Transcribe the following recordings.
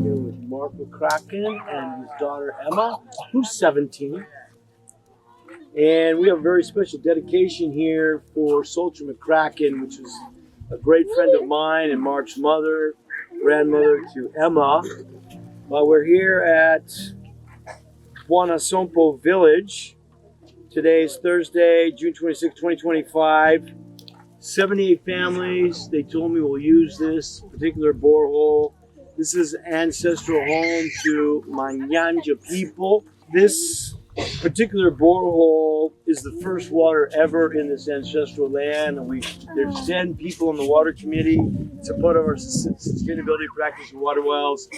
here with Mark McCracken and his daughter Emma, who's 17. And we have a very special dedication here for Solcha McCracken, which is a great friend of mine and Mark's mother, grandmother to Emma. We're here at Bwanasompho village. Today is Thursday, June 26, 2025. 78 families, they told me, will use this particular borehole. This is ancestral home to Manyanja people. This particular borehole is the first water ever in this ancestral land. And there's 10 people on the water committee. It's a part of our sustainability practice in water wells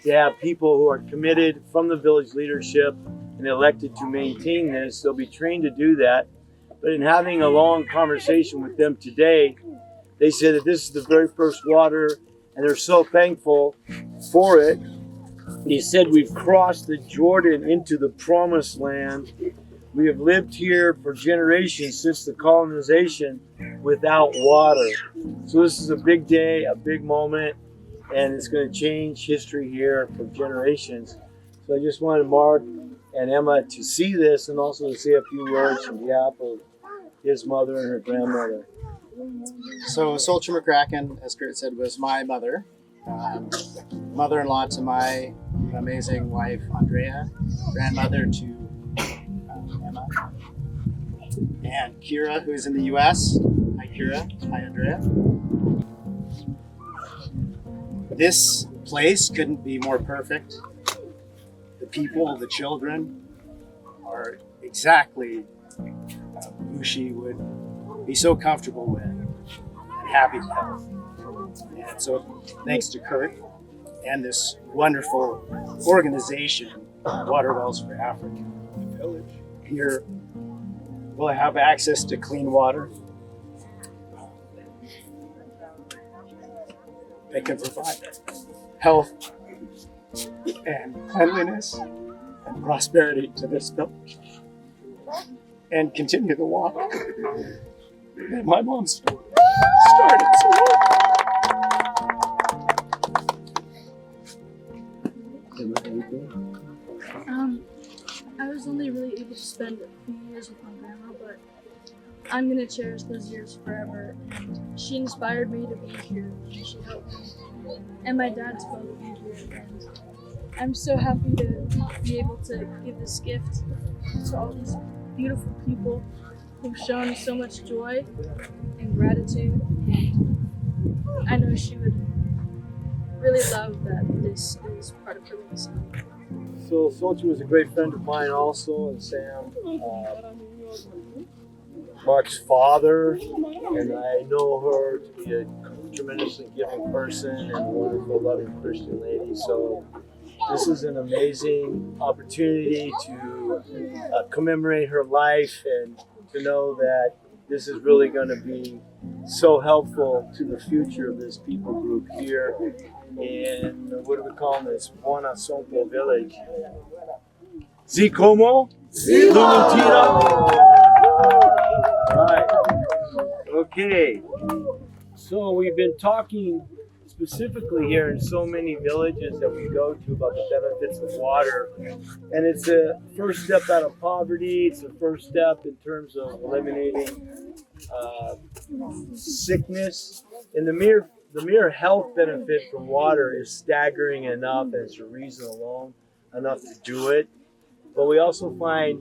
to have people who are committed from the village leadership and elected to maintain this. They'll be trained to do that. But in having a long conversation with them today, they said that this is the very first water and they're so thankful for it. They said we've crossed the Jordan into the promised land. We have lived here for generations since the colonization without water. So this is a big day, a big moment, and it's going to change history here for generations. So I just wanted Mark and Emma to see this and also to say a few words on behalf of his mother and her grandmother. So Solcha McCracken, as Kurt said, was my mother, mother-in-law to my amazing wife Andrea, grandmother to Emma, and Kira, who is in the U.S. Hi Kira, hi Andrea. This place couldn't be more perfect. The people, the children are exactly who she would be so comfortable with and happy to help. And so thanks to Kurt and this wonderful organization, Water Wells for Africa, the village here will have access to clean water that can provide health and cleanliness and prosperity to this village and continue the walk that my mom started so long. I was only really able to spend a few years with my grandma, but I'm going to cherish those years forever. And she inspired me to be here, and she helped me and my dad to both be here. And I'm so happy to be able to give this gift to all these beautiful people who've shown so much joy and gratitude. And I know she would really love that this is part of her legacy. So Solcha was a great friend of mine also, and Sam, Mark's father, and I know her to be a tremendously giving person and a wonderful, loving Christian lady. So this is an amazing opportunity to commemorate her life and to know that this is really going to be so helpful to the future of this people group here in, what do we call this, Bwanasompho village. Zikomo? Lulutira? Right. Okay. So we've been talking specifically here in so many villages that we go to about the benefits of water. And it's a first step out of poverty. It's a first step in terms of eliminating sickness. And the mere health benefit from water is staggering enough, and it's a reason alone enough to do it. But we also find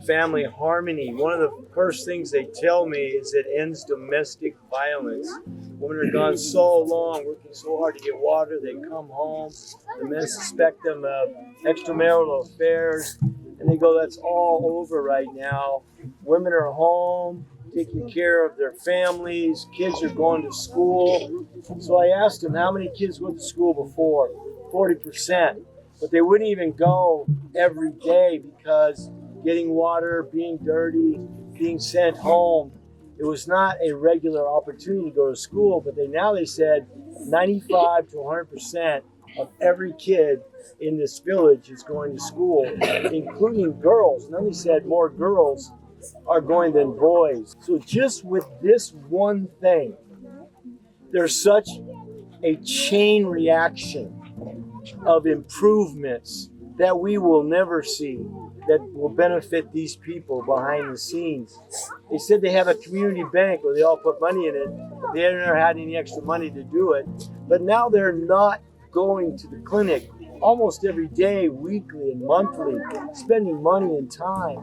family harmony. One of the first things they tell me is it ends domestic violence. Women are gone so long, working so hard to get water, they come home, the men suspect them of extramarital affairs, and they go, that's all over right now. Women are home, taking care of their families, kids are going to school. So I asked them how many kids went to school before. 40%. But they wouldn't even go every day because getting water, being dirty, being sent home, it was not a regular opportunity to go to school. But they said 95 to 100% of every kid in this village is going to school, including girls. And then they said more girls are going than boys. So just with this one thing, there's such a chain reaction of improvements that we will never see that will benefit these people behind the scenes. They said they have a community bank where they all put money in it. They never had any extra money to do it. But now they're not going to the clinic almost every day, weekly and monthly, spending money and time.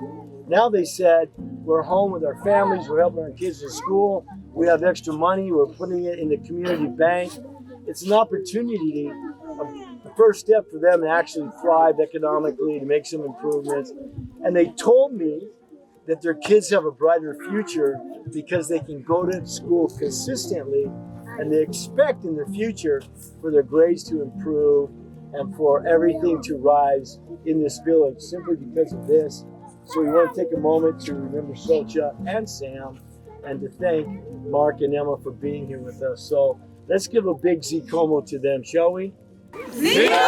Now they said, we're home with our families, we're helping our kids in school, we have extra money, we're putting it in the community bank. It's an opportunity, the first step for them to actually thrive economically, to make some improvements. And they told me that their kids have a brighter future because they can go to school consistently, and they expect in the future for their grades to improve and for everything to rise in this village simply because of this. So we want to take a moment to remember Solcha and Sam and to thank Mark and Emma for being here with us. So let's give a big Zikomo to them, shall we? Zikomo!